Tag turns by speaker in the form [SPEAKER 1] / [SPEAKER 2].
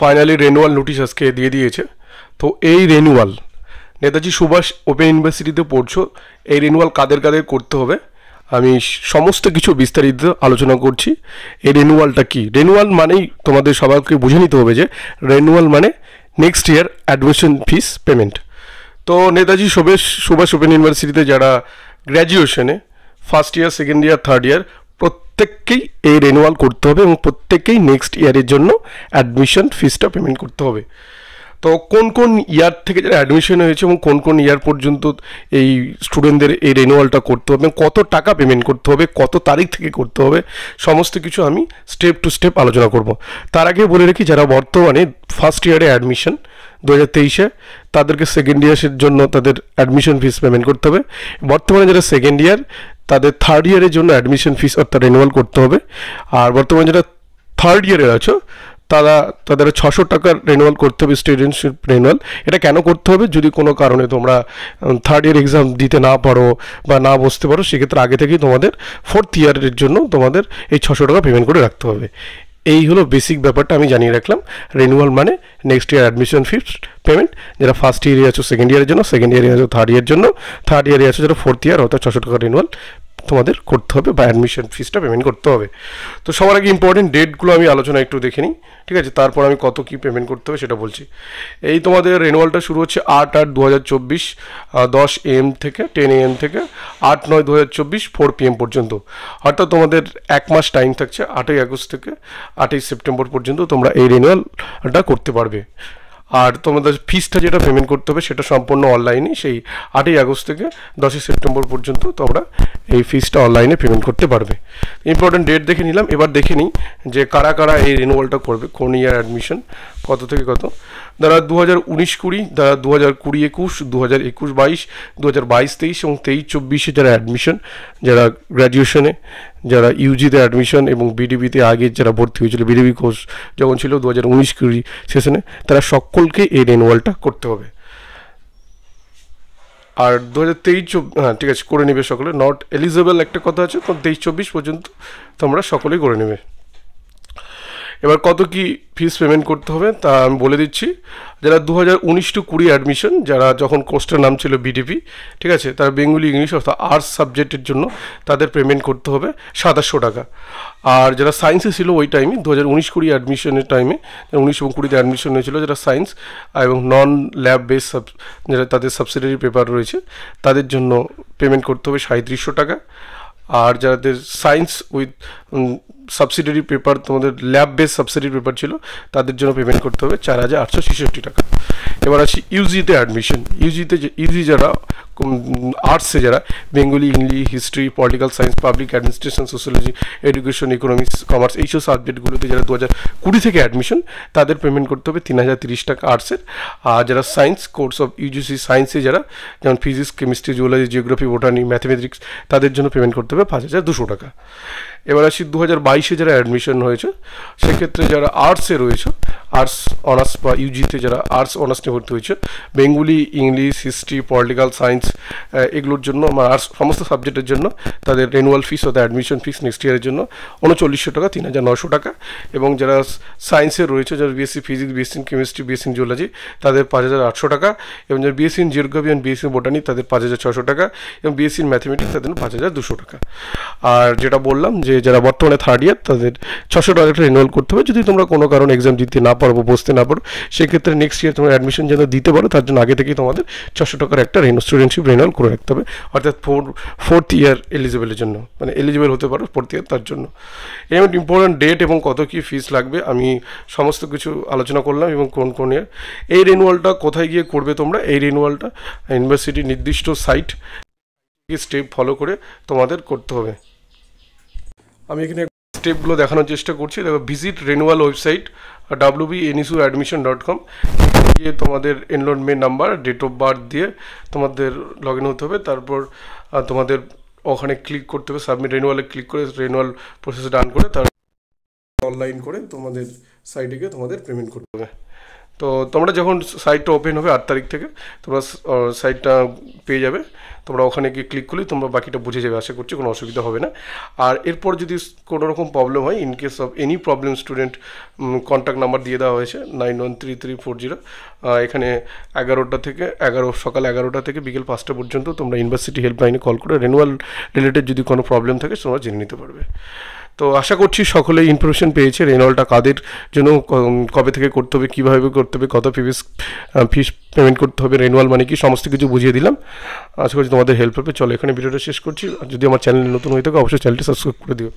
[SPEAKER 1] Finally renewal notice আজকে দিয়ে দিয়েছে। তো এই রেনুয়াল নেতাজি সুভাষ ওপেন ইউনিভার্সিটিতে পড়ছো, এই রেনুয়াল কাদের কাদের করতে হবে আমি সমস্ত কিছু বিস্তারিত আলোচনা করছি। এই রেনুয়ালটা কি? রেনুয়াল মানেই তোমাদের সবাইকে বুঝে নিতে হবে যে রেনুয়াল মানে next year admission fees payment. তো নেতাজি সুভাষ ওপেন ইউনিভার্সিটিতে যারা গ্র্যাজুয়েশনে first year, second year, third year প্রত্যেককেই এই রেনুয়াল করতে হবে এবং প্রত্যেককেই নেক্সট ইয়ারের জন্য অ্যাডমিশন ফিসটা পেমেন্ট করতে হবে। তো কোন কোন ইয়ার থেকে যারা অ্যাডমিশন হয়েছে এবং কোন কোন ইয়ার পর্যন্ত এই স্টুডেন্টদের এই রেনুয়ালটা করতে হবে, কত টাকা পেমেন্ট করতে হবে, কত তারিখ থেকে করতে হবে, সমস্ত কিছু আমি স্টেপ টু স্টেপ আলোচনা করব। তার আগে বলে রাখি, যারা বর্তমানে ফার্স্ট ইয়ারে অ্যাডমিশন 2023-এ, তাদেরকে সেকেন্ড ইয়ারের জন্য তাদের অ্যাডমিশন ফিস পেমেন্ট করতে হবে। বর্তমানে যারা সেকেন্ড ইয়ার, তাদের থার্ড ইয়ারের জন্য অ্যাডমিশন ফিস অর্থাৎ রেনুয়াল করতে হবে। আর বর্তমানে যারা থার্ড ইয়ারে আছো তাদের 600 টাকার রেনুয়াল করতে হবে, স্টুডেন্টশিপ রেনুয়াল। এটা কেন করতে হবে? যদি কোনো কারণে তোমরা থার্ড ইয়ার এক্সাম দিতে না পারো বা না বসতে পারো, সেক্ষেত্রে আগে থেকেই তোমাদের ফোর্থ ইয়ারের জন্য তোমাদের এই 600 টাকা পেমেন্ট করে রাখতে হবে। এই হলো বেসিক ব্যাপারটা আমি জানিয়ে রাখলাম। রেনুয়াল মানে next year admission fees payment. যারা ফার্স্ট ইয়ারে আছো সেকেন্ড ইয়ারের জন্য, সেকেন্ড ইয়ারে আছো থার্ড ইয়ারের জন্য, থার্ড ইয়ারে আছো যারা ফোর্থ ইয়ার, অর্থাৎ 600 টাকা রেনুয়াল তোমাদের করতে হবে বা অ্যাডমিশন ফিসটা পেমেন্ট করতে হবে। তো সবার আগে ইম্পর্টেন্ট ডেটগুলো আমি আলোচনা একটু দেখে নিই, ঠিক আছে? তারপর আমি কত কী পেমেন্ট করতে হবে সেটা বলছি। এই তোমাদের রেনুয়ালটা শুরু হচ্ছে 8/8/2024 10 AM থেকে 10 AM থেকে 8/9/2024 4 PM পর্যন্ত। অর্থাৎ তোমাদের এক মাস টাইম থাকছে। 8ই আগস্ট থেকে 8ই সেপ্টেম্বর পর্যন্ত তোমরা এই রেনুয়ালটা করতে পারবে। আর তোমাদের ফিসটা যেটা পেমেন্ট করতে হবে সেটা সম্পূর্ণ অনলাইনে, সেই 8ই আগস্ট থেকে 10ই সেপ্টেম্বর পর্যন্ত তোমরা এই ফিসটা অনলাইনে পেমেন্ট করতে পারবে। ইম্পর্টেন্ট ডেট দেখে নিলাম। এবার দেখে নিই যে কারা কারা এই রিনিউয়ালটা করবে, কোন ইয়ার অ্যাডমিশন, কত থেকে কত। যারা 2019-20, যারা 2020-21, 2021-22, 2022-23 এবং 23-24 যারা অ্যাডমিশন, যারা গ্র্যাজুয়েশনে, যারা ইউজিতে অ্যাডমিশন এবং বিডিবিতে আগে যারা ভর্তি হয়েছিল, বিডিবি কোর্স যখন ছিল 2019-20 সেশনে, তারা সকলকে এই রিনিউয়ালটা করতে হবে। আর 2023, হ্যাঁ ঠিক আছে, করে নেবে সকলে। নট এলিজেবল একটা কথা আছে, তো 23-24 পর্যন্ত তোমরা সকলেই করে নেবে। এবার কত কি ফিস পেমেন্ট করতে হবে তা আমি বলে দিচ্ছি। যারা 2019-20 অ্যাডমিশন, যারা যখন কোর্সটার নাম ছিল বিডিপি, ঠিক আছে, তারা বেঙ্গলি, ইংলিশ অর্থাৎ আর্টস সাবজেক্টের জন্য তাদের পেমেন্ট করতে হবে 2700 টাকা। আর যারা সায়েন্সে ছিল ওই টাইমে 2019-20 অ্যাডমিশনের টাইমে, 19 এবং 20-তে অ্যাডমিশন হয়েছিল, যারা সায়েন্স এবং নন ল্যাব বেস যারা তাদের সাবসিডিয়ারি পেপার রয়েছে, তাদের জন্য পেমেন্ট করতে হবে 3700 টাকা। আর যাদের সায়েন্স উইথ সাবসিডিয়ারি পেপার, তোমাদের ল্যাব বেস সাবসিডিয়ারি পেপার ছিল, তাদের জন্য পেমেন্ট করতে হবে 4866 টাকা। এবার আসি ইউজিতে অ্যাডমিশন। ইউজি যারা আর্টসে, যারা Bengali, English, history, political science, public administration, sociology, education, economics, commerce, এইসব সাবজেক্টগুলোতে যারা 2020 থেকে অ্যাডমিশন, তাদের পেমেন্ট করতে হবে 3030 টাকা আর্টসের। আর যারা সায়েন্স কোর্স অফ ইউজিসি সায়েন্সে যারা, যেমন physics, chemistry, zoology, geography, botany, mathematics, তাদের জন্য পেমেন্ট করতে হবে 5200 টাকা। এবার আসি 2022-এ যারা অ্যাডমিশন হয়েছে, সেক্ষেত্রে যারা আর্টসে রয়েছে, আর্টস অনার্স বা ইউজিতে যারা আর্টস অনার্স নিয়ে ভর্তি হয়েছে, Bengali, English, history, political science, এগুলোর জন্য আর্টস সমস্ত সাবজেক্টের জন্য তাদের রেনুয়াল ফিস অর্থাৎ অ্যাডমিশন ফিস নেক্সট ইয়ারের জন্য 3900 টাকা, 3900 টাকা। এবং যারা সায়েন্সের রয়েছে, যারা BSc physics, BSc chemistry, BSc geology, তাদের 5800 টাকা। এবং যারা বিএসসি জিওগ্রাফি এবং বিএসসি বোটানি, তাদের 5600 টাকা। এবং বিএসসি ম্যাথমেটিক্স, তাদের 5200 টাকা। আর যেটা বললাম যে যারা বর্তমানে থার্ড ইয়ার, তাদের 600 টাকা রেনুয়াল করতে হবে। যদি তোমরা কোনো কারণে এক্সাম দিতে না পারো, বসতে না পারো, সেক্ষেত্রে নেক্সট ইয়ার তোমরা অ্যাডমিশন যেন দিতে পারো, তার জন্য আগে থেকেই তোমাদের 600 টাকার একটা স্টুডেন্টশিপ রেনুয়াল করে রাখতে হবে, অর্থাৎ ফোর্থ ইয়ার এলিজিবলের জন্য, মানে এলিজিবল হতে পারো ফোর্থ ইয়ার, তার জন্য। এবং ইম্পর্টেন্ট ডেট এবং কত কী ফিস লাগবে আমি সমস্ত কিছু আলোচনা করলাম। এবং কোন কোন ইয়ার এই রেনুয়ালটা কোথায় গিয়ে করবে তোমরা, এই রেনুয়ালটা ইউনিভার্সিটির নির্দিষ্ট সাইট স্টেপ ফলো করে তোমাদের করতে হবে। আমি এখানে স্টেপগুলো দেখানোর চেষ্টা করছি। দেখো, ভিজিট রেনুয়াল ওয়েবসাইট wbnusuadmission.com, গিয়ে তোমাদের enrolment number, date of birth দিয়ে তোমাদের লগ ইন হতে হবে। তারপর তোমাদের ওখানে ক্লিক করতে হবে, সাবমিট রেনুয়ালে ক্লিক করে রেনুয়াল প্রসেস ডান করে তার অনলাইন করে তোমাদের সাইটে গিয়ে তোমাদের পেমেন্ট করতে হবে। তো তোমরা যখন সাইটটা ওপেন হবে 8 তারিখ থেকে, তোমরা সাইটটা পেয়ে যাবে। তোমরা ওখানে গিয়ে ক্লিক করলেই তোমরা বাকিটা বুঝে যাবে, আশা করছি কোনো অসুবিধা হবে না। আর এরপর যদি কোনো রকম প্রবলেম হয়, in case of any problem student, contact number দিয়ে দেওয়া হয়েছে 913340। এখানে 11টা থেকে সকাল 11টা থেকে বিকেল 5টা পর্যন্ত তোমরা ইউনিভার্সিটি হেল্পলাইনে কল করে রেনুয়াল রিলেটেড যদি কোনো প্রবলেম থাকে তোমরা জেনে নিতে পারবে। তো আশা করছি সকলে ইনফরমেশন পেয়েছে রেনুয়ালটা কাদের জন্য, কবে থেকে করতে হবে, কীভাবে করতে হবে, কত ফিস পেমেন্ট করতে হবে, রেনুয়াল মানে কি, সমস্ত কিছু বুঝিয়ে দিলাম। আশা করছি তোমাদের হেল্প হবে। চলো এখানে ভিডিওটা শেষ করছি। আর যদি আমার চ্যানেল নতুন হয়ে থাকে অবশ্যই চ্যানেলটি সাবস্ক্রাইব করে দিও।